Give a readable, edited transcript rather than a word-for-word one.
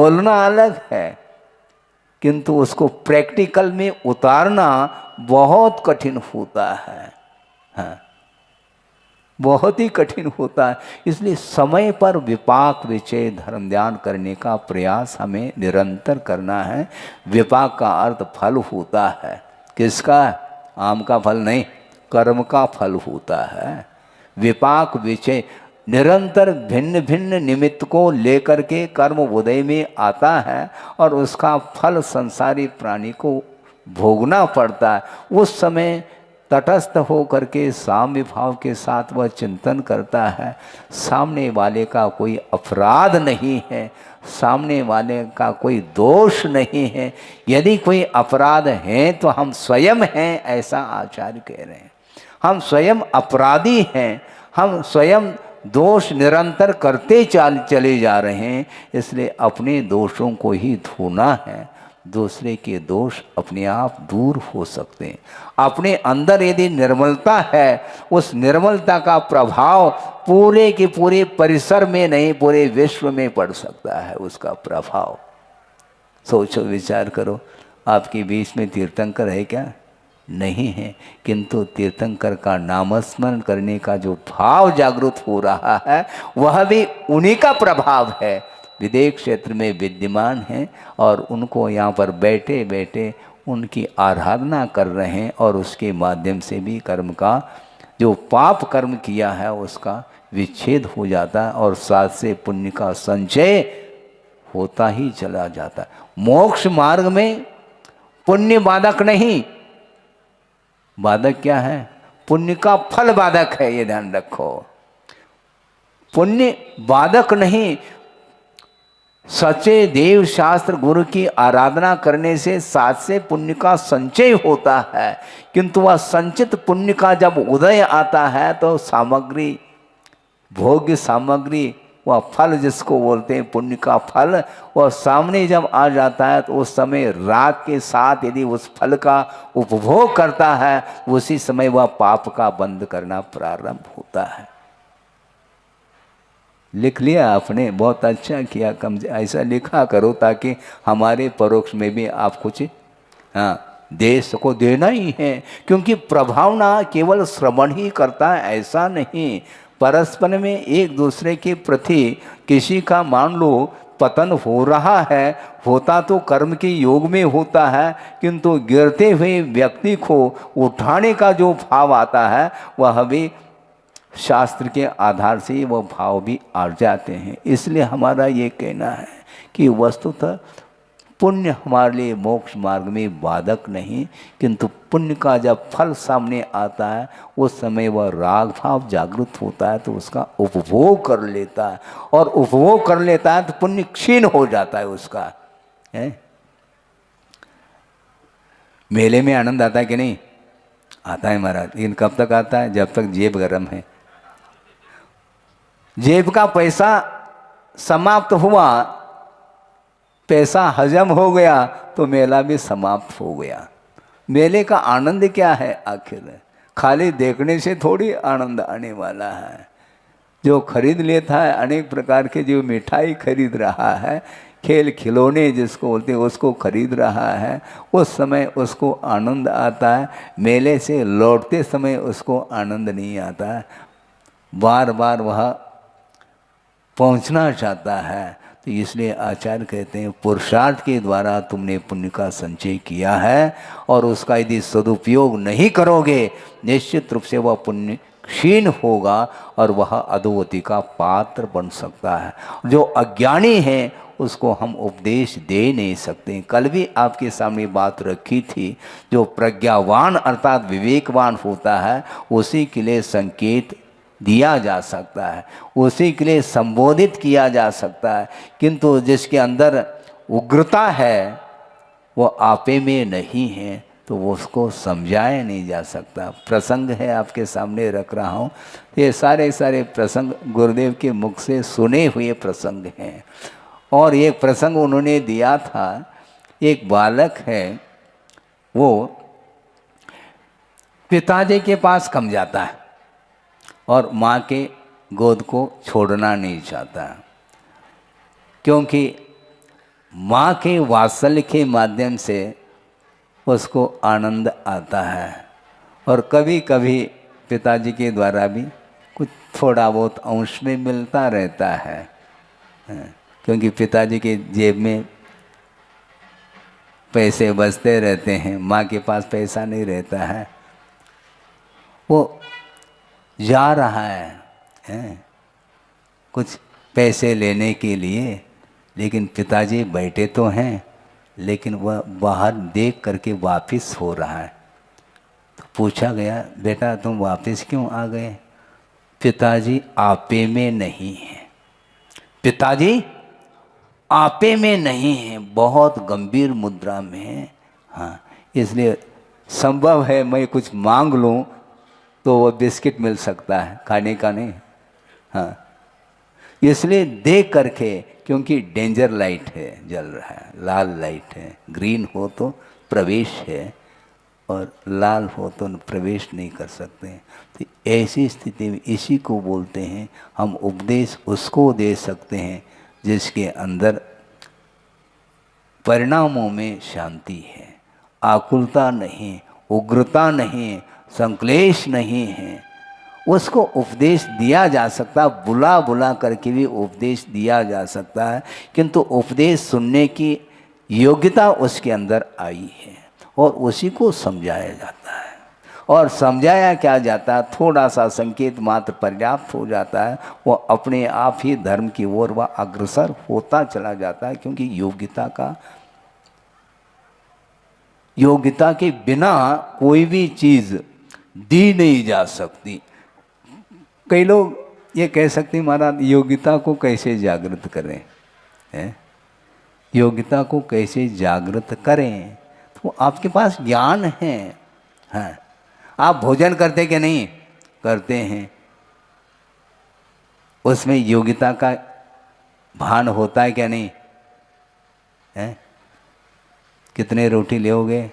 बोलना अलग है, किंतु उसको प्रैक्टिकल में उतारना बहुत कठिन होता है। हाँ, बहुत ही कठिन होता है। इसलिए समय पर विपाक विचय धर्म ध्यान करने का प्रयास हमें निरंतर करना है। विपाक का अर्थ फल होता है। किसका? आम का फल नहीं, कर्म का फल होता है। विपाक विचय निरंतर भिन्न भिन्न निमित्त को लेकर के कर्म उदय में आता है और उसका फल संसारी प्राणी को भोगना पड़ता है। उस समय तटस्थ हो करके साम्य भाव के साथ वह चिंतन करता है, सामने वाले का कोई अपराध नहीं है, सामने वाले का कोई दोष नहीं है। यदि कोई अपराध है तो हम स्वयं हैं, ऐसा आचार्य कह रहे हैं। हम स्वयं अपराधी हैं, हम स्वयं दोष निरंतर करते चले जा रहे हैं। इसलिए अपने दोषों को ही धोना है, दूसरे के दोष अपने आप दूर हो सकते हैं। अपने अंदर यदि निर्मलता है, उस निर्मलता का प्रभाव पूरे के पूरे परिसर में नहीं, पूरे विश्व में पड़ सकता है उसका प्रभाव। सोचो, विचार करो, आपके बीच में तीर्थंकर है क्या? नहीं है, किंतु तीर्थंकर का नामस्मरण करने का जो भाव जागृत हो रहा है वह भी उन्हीं का प्रभाव है, विदेश क्षेत्र में विद्यमान हैं और उनको यहाँ पर बैठे बैठे उनकी आराधना कर रहे हैं और उसके माध्यम से भी कर्म का जो पाप कर्म किया है उसका विच्छेद हो जाता है और साथ से पुण्य का संचय होता ही चला जाता है। मोक्ष मार्ग में पुण्य बाधक नहीं, बाधक क्या है? पुण्य का फल बाधक है, ये ध्यान रखो। पुण्य बाधक नहीं। सच्चे देव शास्त्र गुरु की आराधना करने से साथ से पुण्य का संचय होता है, किंतु वह संचित पुण्य का जब उदय आता है तो सामग्री, भोग्य सामग्री, वह फल जिसको बोलते हैं पुण्य का फल, वह सामने जब आ जाता है तो उस समय राग के साथ यदि उस फल का उपभोग करता है, उसी समय वह पाप का बंध करना प्रारंभ होता है। लिख लिया आपने, बहुत अच्छा किया। कम ऐसा लिखा करो ताकि हमारे परोक्ष में भी आप कुछ देश को देना ही है, क्योंकि प्रभावना केवल श्रवण ही करता है ऐसा नहीं। परस्पर में एक दूसरे के प्रति किसी का मान लो पतन हो रहा है, होता तो कर्म के योग में होता है, किंतु गिरते हुए व्यक्ति को उठाने का जो भाव आता है वह भी शास्त्र के आधार से वह भाव भी आ जाते हैं। इसलिए हमारा ये कहना है कि वस्तुतः पुण्य हमारे लिए मोक्ष मार्ग में बाधक नहीं, किंतु पुण्य का जब फल सामने आता है उस समय वह राग भाव जागृत होता है तो उसका उपभोग कर लेता है, और उपभोग कर लेता है तो पुण्य क्षीण हो जाता है उसका। है मेले में आनंद आता है कि नहीं? आता है महाराज, लेकिन कब तक आता है? जब तक जेब गर्म है। जेब का पैसा समाप्त हुआ, पैसा हजम हो गया तो मेला भी समाप्त हो गया। मेले का आनंद क्या है आखिर? खाली देखने से थोड़ी आनंद आने वाला है। जो खरीद लेता है अनेक प्रकार के, जो मिठाई खरीद रहा है, खेल खिलौने जिसको बोलते हैं उसको खरीद रहा है, उस समय उसको आनंद आता है। मेले से लौटते समय उसको आनंद नहीं आता है, बार बार वह पहुंचना चाहता है। तो इसलिए आचार्य कहते हैं पुरुषार्थ के द्वारा तुमने पुण्य का संचय किया है और उसका यदि सदुपयोग नहीं करोगे निश्चित रूप से वह पुण्य क्षीण होगा और वह अधोगति का पात्र बन सकता है। जो अज्ञानी है उसको हम उपदेश दे नहीं सकते। कल भी आपके सामने बात रखी थी, जो प्रज्ञावान अर्थात विवेकवान होता है उसी के लिए संकेत दिया जा सकता है, उसी के लिए संबोधित किया जा सकता है, किंतु जिसके अंदर उग्रता है वो आपे में नहीं है तो वो उसको समझाया नहीं जा सकता। प्रसंग है आपके सामने रख रहा हूँ, ये सारे प्रसंग गुरुदेव के मुख से सुने हुए प्रसंग हैं। और एक प्रसंग उन्होंने दिया था, एक बालक है वो पिताजी के पास कम जाता है और माँ के गोद को छोड़ना नहीं चाहता, क्योंकि माँ के वात्सल्य के माध्यम से उसको आनंद आता है। और कभी कभी पिताजी के द्वारा भी कुछ थोड़ा बहुत अंश में मिलता रहता है, क्योंकि पिताजी के जेब में पैसे बचते रहते हैं, माँ के पास पैसा नहीं रहता है। वो जा रहा है कुछ पैसे लेने के लिए, लेकिन पिताजी बैठे तो हैं, लेकिन वह बाहर देख करके वापस हो रहा है। तो पूछा गया, बेटा तुम वापस क्यों आ गए? पिताजी आपे में नहीं है। पिताजी आपे में नहीं है, बहुत गंभीर मुद्रा में है। हाँ, इसलिए संभव है मैं कुछ मांग लूँ तो वो बिस्किट मिल सकता है, खाने का नहीं। हाँ, इसलिए देख करके, क्योंकि डेंजर लाइट है, जल रहा है, लाल लाइट है, ग्रीन हो तो प्रवेश है और लाल हो तो प्रवेश नहीं कर सकते। तो ऐसी स्थिति में इसी को बोलते हैं, हम उपदेश उसको दे सकते हैं जिसके अंदर परिणामों में शांति है, आकुलता नहीं, उग्रता नहीं, संक्लेश नहीं है। उसको उपदेश दिया जा सकता, बुला बुला करके भी उपदेश दिया जा सकता है, किंतु उपदेश सुनने की योग्यता उसके अंदर आई है और उसी को समझाया जाता है। और समझाया क्या जाता है, थोड़ा सा संकेत मात्र पर्याप्त हो जाता है, वो अपने आप ही धर्म की ओर वह अग्रसर होता चला जाता है, क्योंकि योग्यता के बिना कोई भी चीज़ दी नहीं जा सकती। कई लोग ये कह सकते हैं, महाराज योग्यता को कैसे जागृत करें, हैं? योग्यता को कैसे जागृत करें? तो आपके पास ज्ञान है, हाँ, आप भोजन करते कि नहीं करते हैं, उसमें योग्यता का भान होता है क्या नहीं है? कितने रोटी लोगे?